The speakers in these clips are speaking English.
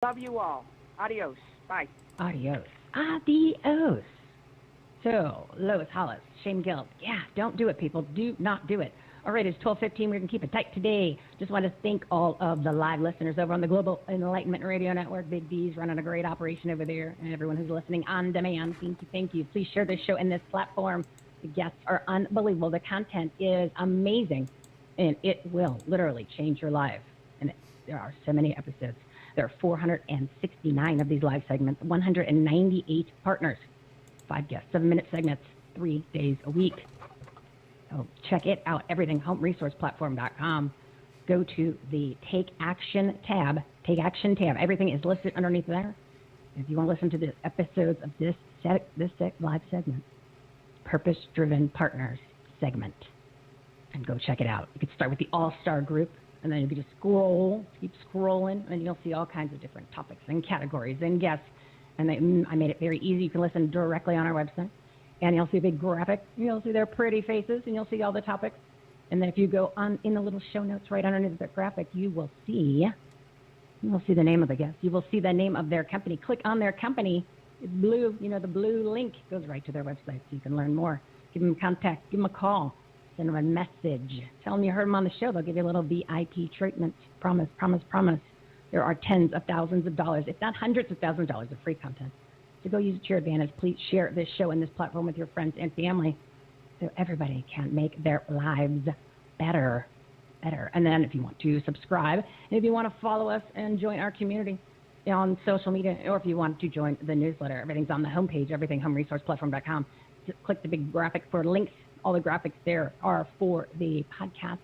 Love you all. Adios. Bye. Adios. Adios. So, Lois Hollis, shame, guilt. Yeah, don't do it, people. Do not do it. All right, it's 12:15. We're going to keep it tight today. Just want to thank all of the live listeners over on the Global Enlightenment Radio Network. Big D's running a great operation over there, and everyone who's listening on demand. Thank you, thank you. Please share this show and this platform. The guests are unbelievable. The content is amazing, and it will literally change your life. And there are so many episodes. There are 469 of these live segments, 198 partners, 5 guests, 7-minute segments, 3 days a week. So check it out, everythinghomeresourceplatform.com. Go to the Take Action tab. Everything is listed underneath there. If you want to listen to the episodes of this live segment, Purpose-Driven Partners segment, and go check it out. You can start with the All-Star group, and then you can just keep scrolling, and you'll see all kinds of different topics and categories and guests. And I made it very easy. You can listen directly on our website. And you'll see a big graphic. You'll see their pretty faces, and you'll see all the topics. And then if you go on in the little show notes right underneath the graphic, you will see the name of the guest. You will see the name of their company. Click on their company. It's blue. The blue link goes right to their website, so you can learn more. Give them contact. Give them a call. Send them a message. Tell them you heard them on the show. They'll give you a little VIP treatment. Promise, promise, promise. There are tens of thousands of dollars, if not hundreds of thousands of dollars of free content. So go use it to your advantage. Please share this show and this platform with your friends and family so everybody can make their lives better. And then if you want to subscribe, and if you want to follow us and join our community on social media, or if you want to join the newsletter, everything's on the homepage, everythinghomeresourceplatform.com. Just click the big graphic for links. All the graphics there are for the podcast,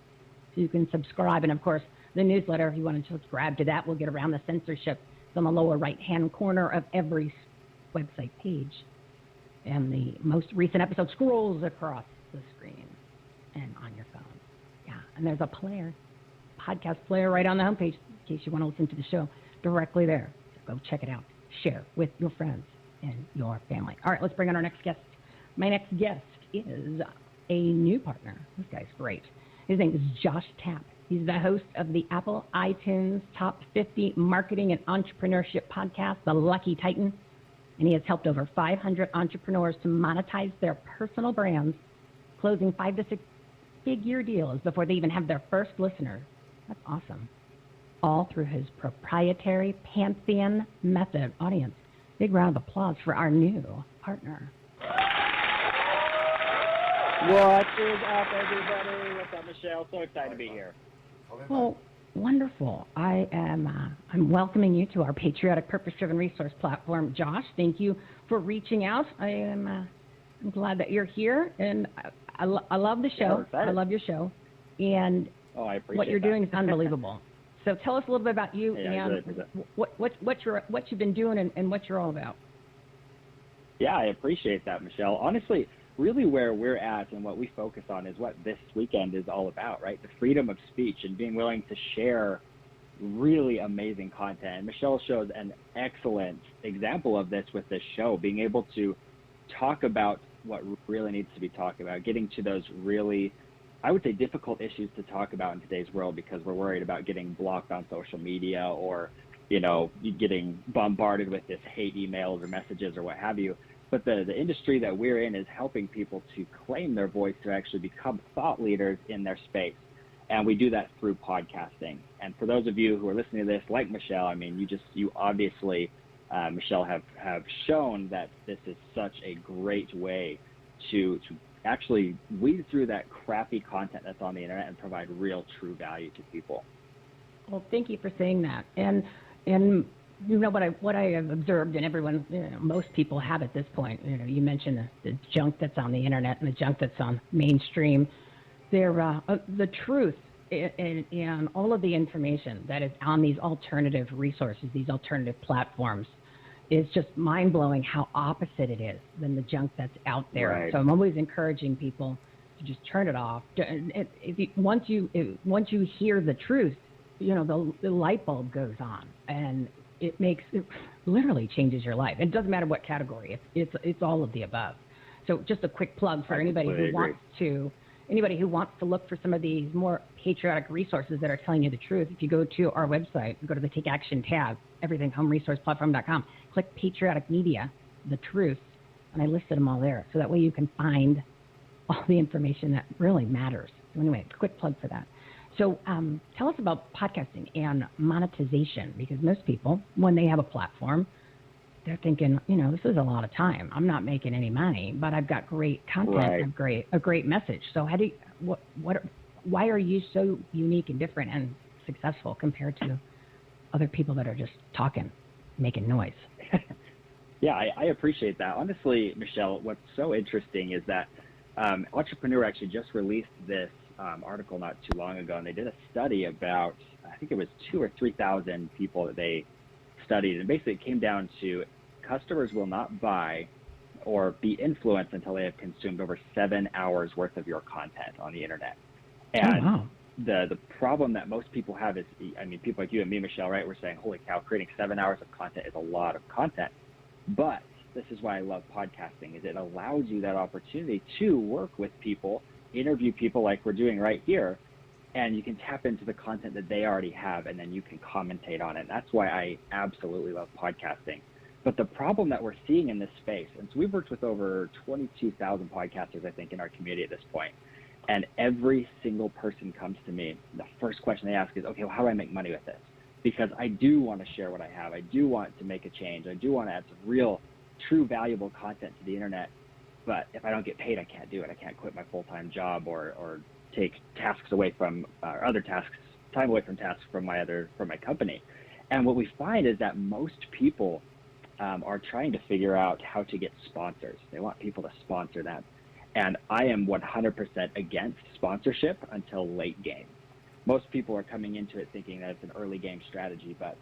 so you can subscribe. And, of course, the newsletter, if you want to subscribe to that, will get around the censorship. It's on the lower right-hand corner of every website page, and the most recent episode scrolls across the screen and on your phone. Yeah, and there's a podcast player right on the homepage in case you want to listen to the show directly there. So go check it out. Share with your friends and your family. All right, let's bring on our next guest. My next guest is a new partner. This guy's great. His name is Josh Tapp. He's the host of the Apple iTunes Top 50 Marketing and Entrepreneurship podcast, The Lucky Titan. And he has helped over 500 entrepreneurs to monetize their personal brands, closing 5 to 6 figure deals before they even have their first listener. That's awesome. All through his proprietary Pantheon method. Audience, big round of applause for our new partner. What is up, everybody? What's up, Michelle? So excited to be here. Well, wonderful. I'm welcoming you to our patriotic, purpose-driven resource platform. Josh, thank you for reaching out. I'm glad that you're here, and I love the show. I love your show, and I appreciate what you're that. doing is unbelievable. So tell us a little bit about you and what you've been doing and what you're all about. Yeah, I appreciate that, Michelle. Honestly, really where we're at and what we focus on is what this weekend is all about, right? The freedom of speech and being willing to share really amazing content. And Michelle shows an excellent example of this with this show, being able to talk about what really needs to be talked about, getting to those really, I would say, difficult issues to talk about in today's world because we're worried about getting blocked on social media or, getting bombarded with this hate emails or messages or what have you. But the industry that we're in is helping people to claim their voice, to actually become thought leaders in their space. And we do that through podcasting. And for those of you who are listening to this, like Michelle, I mean, you obviously, Michelle, have shown that this is such a great way to actually weed through that crappy content that's on the internet and provide real, true value to people. Well, thank you for saying that. And what I have observed, and everyone, most people have at this point, you mentioned the junk that's on the internet and the junk that's on mainstream. The truth and all of the information that is on these alternative resources, these alternative platforms, is just mind-blowing how opposite it is than the junk that's out there. Right. So I'm always encouraging people to just turn it off. Once you hear the truth, the light bulb goes on, and it literally changes your life. It doesn't matter what category. It's all of the above. So just a quick plug for anybody who wants to anybody who wants to look for some of these more patriotic resources that are telling you the truth, if you go to our website, go to the Take Action tab, everythinghomeresourceplatform.com, click Patriotic Media, the truth, and I listed them all there. So that way you can find all the information that really matters. So anyway, quick plug for that. So tell us about podcasting and monetization, because most people, when they have a platform, they're thinking, this is a lot of time. I'm not making any money, but I've got great content, and a great message. So how do you, why are you so unique and different and successful compared to other people that are just talking, making noise? Yeah, I appreciate that. Honestly, Michelle, what's so interesting is that Entrepreneur actually just released this article not too long ago, and they did a study about, I think it was 2,000 or 3,000 people that they studied, and basically it came down to customers will not buy or be influenced until they have consumed over 7 hours worth of your content on the internet. And the problem that most people have is, people like you and me, Michelle, right? We're saying, holy cow, creating 7 hours of content is a lot of content. But this is why I love podcasting, is it allows you that opportunity to work with people, interview people like we're doing right here, and you can tap into the content that they already have, and then you can commentate on it. That's why I absolutely love podcasting. But the problem that we're seeing in this space, and so we've worked with over 22,000 podcasters, I think, in our community at this point, and every single person comes to me, the first question they ask is, okay, well, how do I make money with this? Because I do want to share what I have. I do want to make a change. I do want to add some real, true, valuable content to the internet. But if I don't get paid, I can't do it. I can't quit my full-time job or take tasks away from other tasks, time away from tasks from my company. And what we find is that most people are trying to figure out how to get sponsors. They want people to sponsor them. And I am 100% against sponsorship until late game. Most people are coming into it thinking that it's an early game strategy, but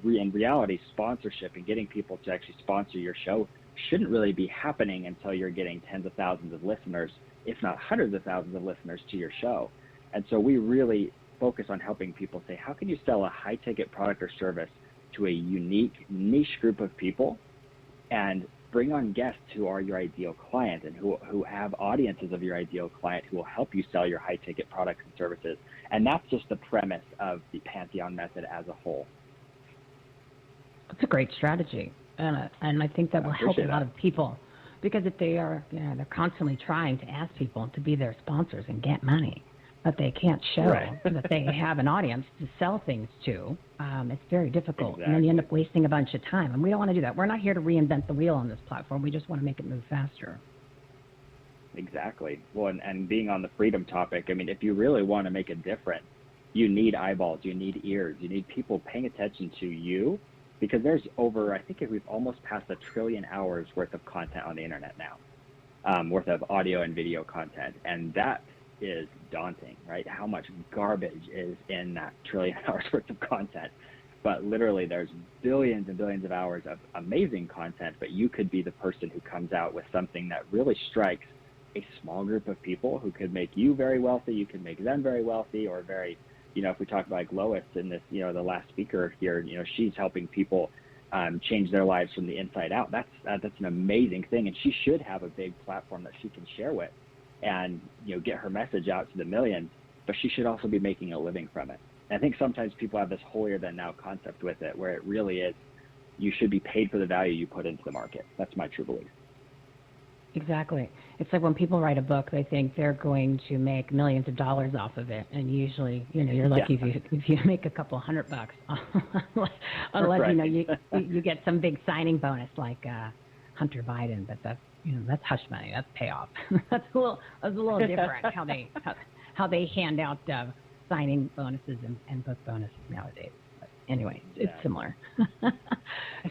in reality, sponsorship and getting people to actually sponsor your show shouldn't really be happening until you're getting tens of thousands of listeners, if not hundreds of thousands of listeners to your show. And so we really focus on helping people say, how can you sell a high-ticket product or service to a unique niche group of people and bring on guests who are your ideal client and who have audiences of your ideal client who will help you sell your high-ticket products and services. And that's just the premise of the Pantheon method as a whole. That's a great strategy. And I think that will help a lot of people, because if they are, they're constantly trying to ask people to be their sponsors and get money, but they can't show that they have an audience to sell things to. It's very difficult. Exactly. And then you end up wasting a bunch of time. And we don't want to do that. We're not here to reinvent the wheel on this platform. We just want to make it move faster. Exactly. Well, and being on the freedom topic, if you really want to make a difference, you need eyeballs, you need ears, you need people paying attention to you, because there's I think we've almost passed 1 trillion hours worth of content on the internet now, worth of audio and video content. And that is daunting, right? How much garbage is in that 1 trillion hours worth of content. But literally there's billions and billions of hours of amazing content, but you could be the person who comes out with something that really strikes a small group of people who could make you very wealthy, you can make them very wealthy, or very, if we talk about like Lois in this, the last speaker here, she's helping people change their lives from the inside out. That's an amazing thing, and she should have a big platform that she can share with and, get her message out to the millions, but she should also be making a living from it. And I think sometimes people have this holier than thou concept with it, where it really is, you should be paid for the value you put into the market. That's my true belief. Exactly. It's like when people write a book, they think they're going to make millions of dollars off of it, and usually, you're lucky if you make a couple $100, unless you get some big signing bonus like Hunter Biden. But that's hush money. That's payoff. that's a little different how they hand out signing bonuses and book bonuses nowadays. Anyway, it's similar.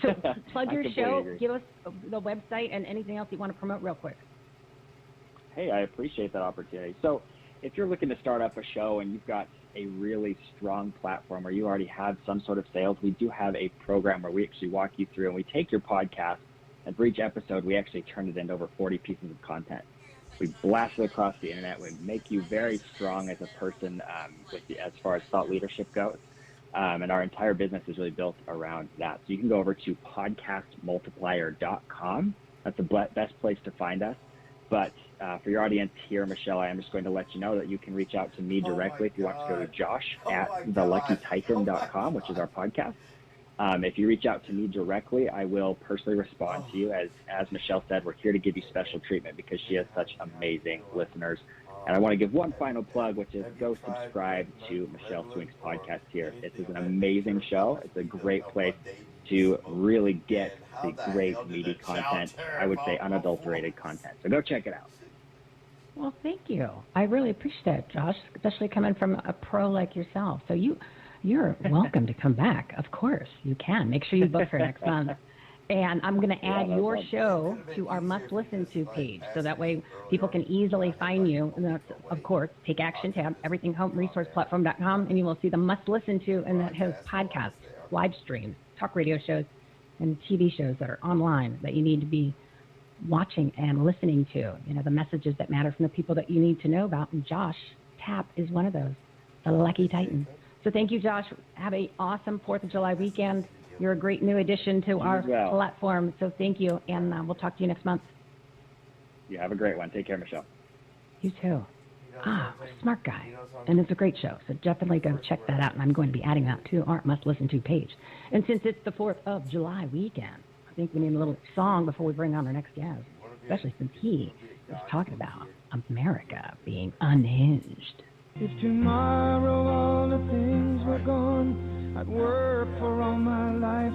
So plug your show, agree. Give us the website and anything else you want to promote real quick. Hey, I appreciate that opportunity. So if you're looking to start up a show and you've got a really strong platform or you already have some sort of sales, we do have a program where we actually walk you through and we take your podcast, and for each episode, we actually turn it into over 40 pieces of content. We blast it across the internet. We make you very strong as a person as far as thought leadership goes. And our entire business is really built around that. So you can go over to podcastmultiplier.com. That's the best place to find us. But for your audience here, Michelle, I am just going to let you know that you can reach out to me directly if you want to go to Josh at theluckytitan.com, which is our podcast. If you reach out to me directly, I will personally respond to you. As Michelle said, we're here to give you special treatment because she has such amazing listeners. And I want to give one final plug, which is go subscribe to Michelle Swink's podcast here. This is an amazing show. It's a great place to really get the great meaty content, I would say unadulterated content. So go check it out. Well, thank you. I really appreciate it, Josh, especially coming from a pro like yourself. So you're welcome to come back. Of course, you can. Make sure you book for next month. And I'm going to add your show to our must-listen-to page, so that way people can easily find you. And that's, of course, Take Action tab, everythinghomeresourceplatform.com, and you will see the must-listen-to, and that has podcasts, live streams, talk radio shows, and TV shows that are online that you need to be watching and listening to. You know, the messages that matter from the people that you need to know about. And Josh Tapp is one of those, the Lucky Titan. So thank you, Josh. Have an awesome 4th of July weekend. You're a great new addition to our platform, so thank you, and we'll talk to you next month. You have a great one. Take care, Michelle. You too. Smart guy, and it's a great show, so definitely go check that out, and I'm going to be adding that to our must-listen-to page. And since it's the 4th of July weekend, I think we need a little song before we bring on our next guest, especially since he is talking about America being unhinged. If tomorrow all the things were gone, I'd work for all my life,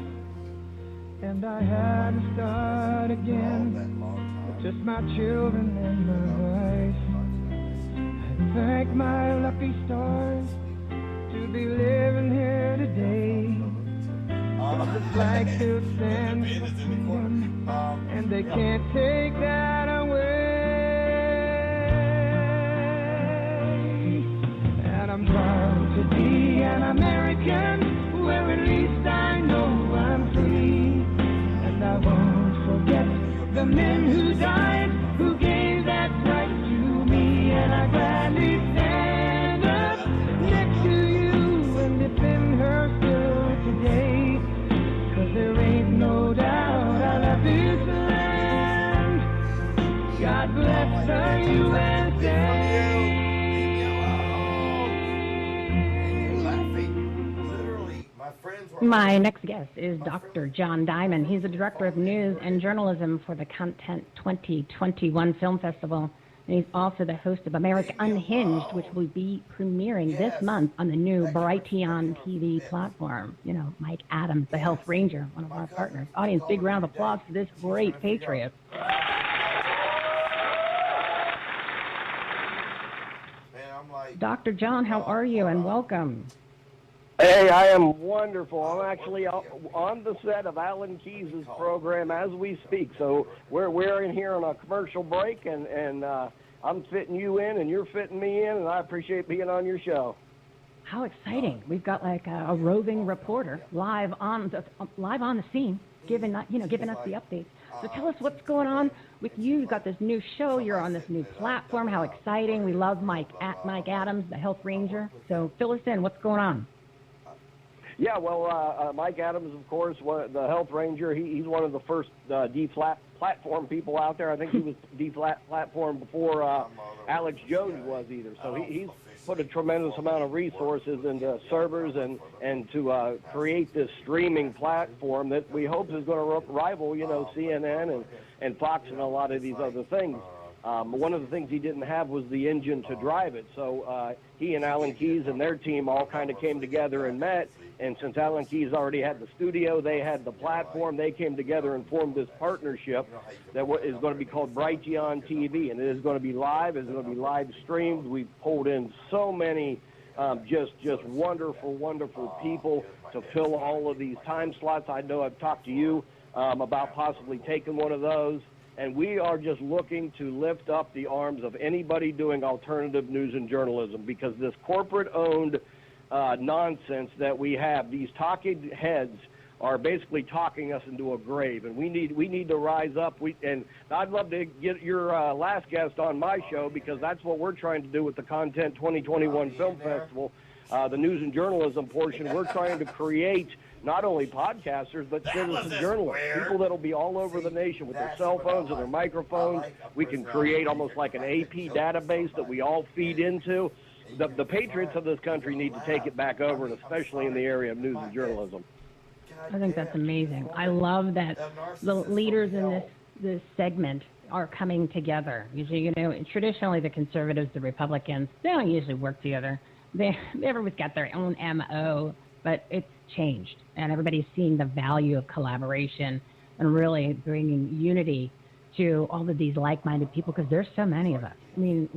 and I had to start again with just my children and my wife. I thank my lucky stars to be living here today. The flag still stands for freedom, and they can't take that away. And I'm proud to be an American, where at least I know I'm free. And I won't forget the men who died, who gave that right to me. And I gladly stand up next to you and defend her still today. 'Cause there ain't no doubt I love this land. God bless the USA. My next guest is Dr. John Diamond. He's the Director of News and Journalism for the Content 2021 Film Festival. And he's also the host of America Unhinged, which will be premiering this month on the new Brighteon TV platform. You know, Mike Adams, the Health Ranger, one of our partners. Audience, big round of applause for this great patriot. Dr. John, how are you, and welcome. Hey, I am wonderful. I'm actually on the set of Alan Keyes' program as we speak. So we're in here on a commercial break, and I'm fitting you in, and you're fitting me in, and I appreciate being on your show. How exciting! We've got like a roving reporter live on the scene, giving us the updates. So tell us what's going on with you. You've got this new show. You're on this new platform. How exciting! We love Mike Adams, the Health Ranger. So fill us in. What's going on? Yeah, well, Mike Adams, of course, the Health Ranger, he's one of the first platform people out there. I think he was platform before Alex Jones was either. So he's put a tremendous amount of resources into servers and to create this streaming platform that we hope is going to rival, CNN and Fox and a lot of these other things. One of the things he didn't have was the engine to drive it. So he and Alan Keyes and their team all kind of came together and met. And since Alan Keyes already had the studio, they had the platform, they came together and formed this partnership that is going to be called Brighteon TV. And it is going to be live. It's going to be live streamed. We've pulled in so many just wonderful, wonderful people to fill all of these time slots. I know I've talked to you about possibly taking one of those. And we are just looking to lift up the arms of anybody doing alternative news and journalism, because this corporate-owned nonsense that we have, these talking heads are basically talking us into a grave, and we need to rise up. And I'd love to get your last guest on my show, because that's what we're trying to do with the Content 2021 Film Festival, the news and journalism portion. We're trying to create not only podcasters, but citizen journalists, people that'll be all over the nation with their cell phones and their microphones. We can create almost like an AP database that we all feed into. The patriots of this country need to take it back over, and especially in the area of news and journalism. I think that's amazing. I love that the leaders in this segment are coming together. Usually, traditionally the conservatives, the Republicans, they don't usually work together. Everyone's got their own MO, but it's changed, and everybody's seeing the value of collaboration and really bringing unity to all of these like-minded people, because there's so many of us. I mean,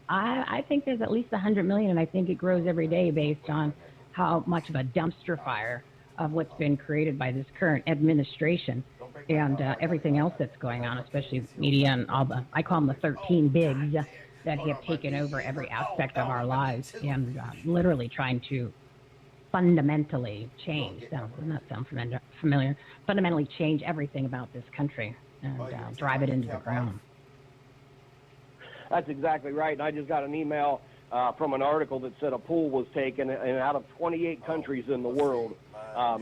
I think there's at least 100 million, and I think it grows every day based on how much of a dumpster fire of what's been created by this current administration and everything else that's going on, especially media and all I call them the 13 bigs that have taken over every aspect of our lives and literally trying to fundamentally change, doesn't that sound familiar? Fundamentally change everything about this country and drive it into the ground. That's exactly right. And I just got an email from an article that said a poll was taken, and out of 28 countries in the world,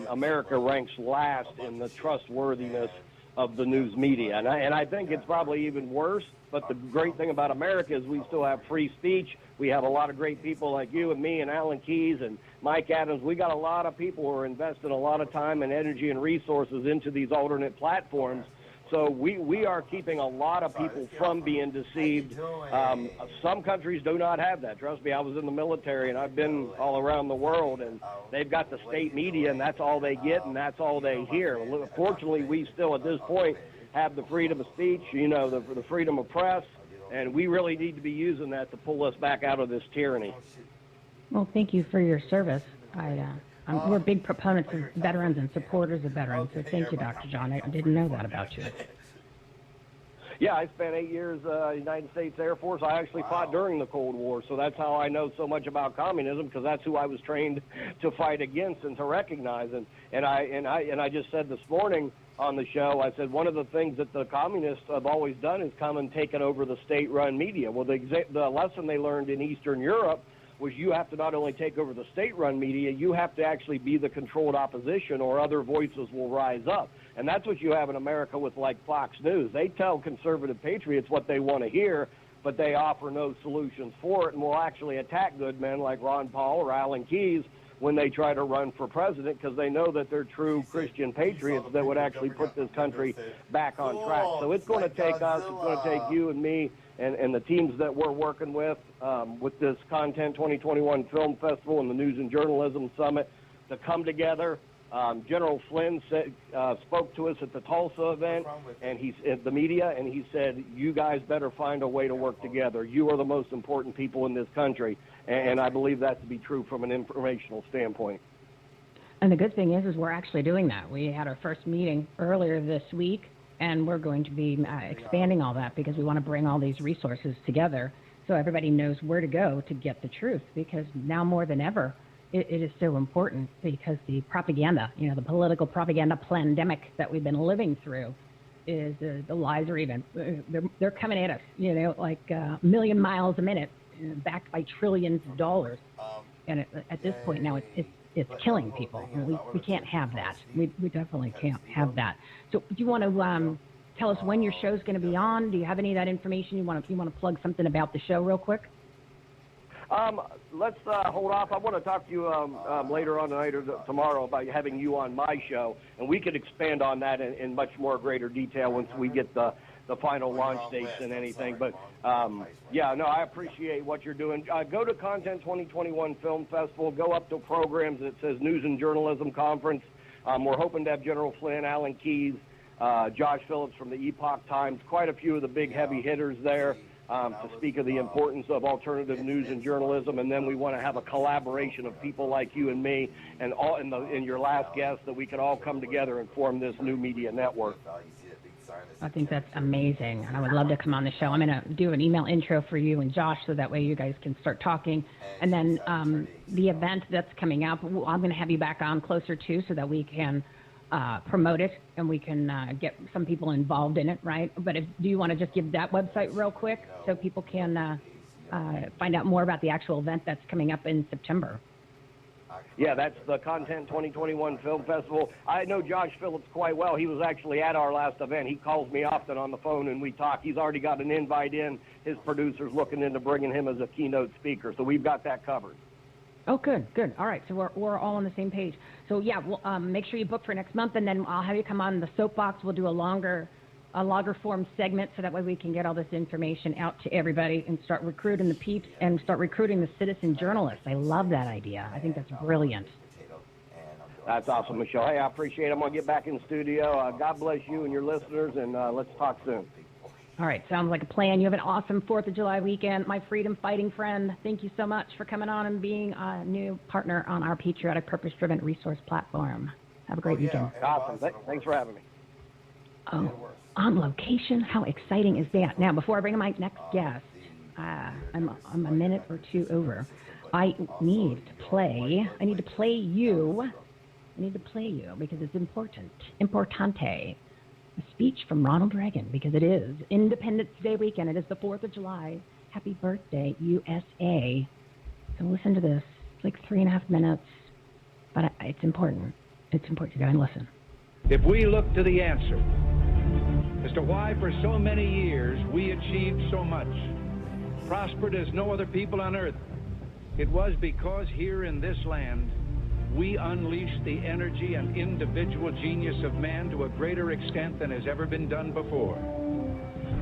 America ranks last in the trustworthiness of the news media. And I think it's probably even worse, but the great thing about America is we still have free speech. We have a lot of great people like you and me and Alan Keyes and Mike Adams. We got a lot of people who are investing a lot of time and energy and resources into these alternate platforms. So we are keeping a lot of people from being deceived. Some countries do not have that. Trust me, I was in the military, and I've been all around the world, and they've got the state media, and that's all they get, and that's all they hear. Fortunately, we still, at this point, have the freedom of speech, the freedom of press, and we really need to be using that to pull us back out of this tyranny. Well, thank you for your service. We're big proponents of veterans and supporters of veterans, so thank you, Dr. John. I didn't know that about you. Yeah, I spent 8 years in the United States Air Force. I actually fought during the Cold War, so that's how I know so much about communism, because that's who I was trained to fight against and to recognize. And I just said this morning on the show, I said one of the things that the communists have always done is come and taken over the state-run media. Well, the lesson they learned in Eastern Europe was you have to not only take over the state-run media, you have to actually be the controlled opposition, or other voices will rise up. And that's what you have in America with, like, Fox News. They tell conservative patriots what they want to hear, but they offer no solutions for it, and will actually attack good men like Ron Paul or Alan Keyes when they try to run for president, because they know that they're true Christian patriots that would actually put this country back on track. So it's going to take us, it's going to take you and me, and the teams that we're working with this Content 2021 Film Festival and the News and Journalism Summit, to come together. General Flynn spoke to us at the Tulsa event, and he's at the media, and he said, you guys better find a way to work together. You are the most important people in this country, and I believe that to be true from an informational standpoint. And the good thing is we're actually doing that. We had our first meeting earlier this week, and we're going to be expanding all that, because we want to bring all these resources together so everybody knows where to go to get the truth, because now more than ever, it is so important, because the propaganda, the political propaganda pandemic that we've been living through is the lies are even, they're coming at us, like a million miles a minute, backed by trillions of dollars. And at this point now, it's killing people. We can't have that. We definitely can't have that. So do you want to tell us when your show's going to be on? Do you have any of that information? You want to plug something about the show real quick? Let's hold off. I want to talk to you later on tonight or tomorrow about having you on my show, and we could expand on that in much more greater detail once we get the final launch dates and anything. But, I appreciate what you're doing. Go to Content 2021 Film Festival. Go up to programs that says News and Journalism Conference. We're hoping to have General Flynn, Alan Keyes, Josh Phillips from the Epoch Times, quite a few of the big heavy hitters there. To speak of the importance of alternative news and journalism, and then we want to have a collaboration of people like you and me, and your last guest, that we can all come together and form this new media network. I think that's amazing, and I would love to come on the show. I'm going to do an email intro for you and Josh, so that way you guys can start talking. And then the event that's coming up, I'm going to have you back on closer too, so that we can promote it, and we can get some people involved in it, right? But do you want to just give that website real quick so people can find out more about the actual event that's coming up in September? Yeah, that's the Content 2021 Film Festival. I know Josh Phillips quite well. He was actually at our last event. He calls me often on the phone and we talk. He's already got an invite in. His producer's looking into bringing him as a keynote speaker, so we've got that covered. Oh, good. All right, so we're all on the same page. So yeah, we'll, make sure you book for next month, and then I'll have you come on the soapbox. We'll do a longer form segment, so that way we can get all this information out to everybody and start recruiting the peeps and start recruiting the citizen journalists. I love that idea. I think that's brilliant. That's awesome, Michelle. Hey, I appreciate it. I'm going to get back in the studio. God bless you and your listeners, and let's talk soon. All right, sounds like a plan. You have an awesome 4th of July weekend. My freedom-fighting friend, thank you so much for coming on and being a new partner on our patriotic, purpose-driven resource platform. Have a great weekend. Awesome. Thanks for having me. Oh, on location? How exciting is that? Now, before I bring in my next guest, I'm a minute or two over. I need to play you because it's important. Importante. A speech from Ronald Reagan, because it is Independence Day weekend. It is the 4th of July. Happy birthday, USA. So listen to this. It's like 3.5 minutes, but it's important. It's important. You gotta listen. If we look to the answer as to why for so many years we achieved so much, prospered as no other people on earth, it was because here in this land we unleashed the energy and individual genius of man to a greater extent than has ever been done before.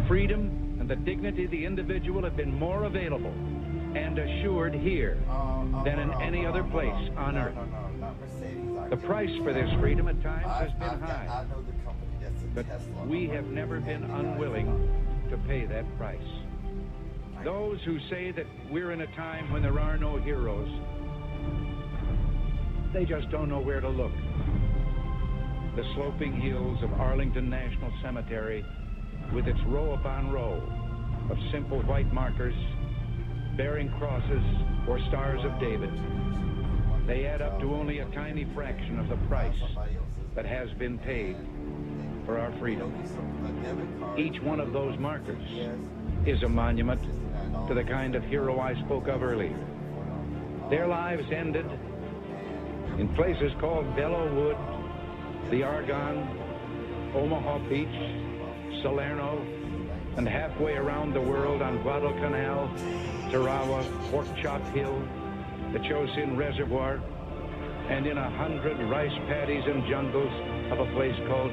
Freedom and the dignity of the individual have been more available and assured here than in any other place on earth. The price for this freedom at times has been high, but we have never been unwilling to pay that price. Those who say that we're in a time when there are no heroes, they just don't know where to look. The sloping hills of Arlington National Cemetery, with its row upon row of simple white markers bearing crosses or stars of David, they add up to only a tiny fraction of the price that has been paid for our freedom. Each one of those markers is a monument to the kind of hero I spoke of earlier. Their lives ended in places called Belleau Wood, the Argonne, Omaha Beach, Salerno, and halfway around the world on Guadalcanal, Tarawa, Pork Chop Hill, the Chosin Reservoir, and in 100 rice paddies and jungles of a place called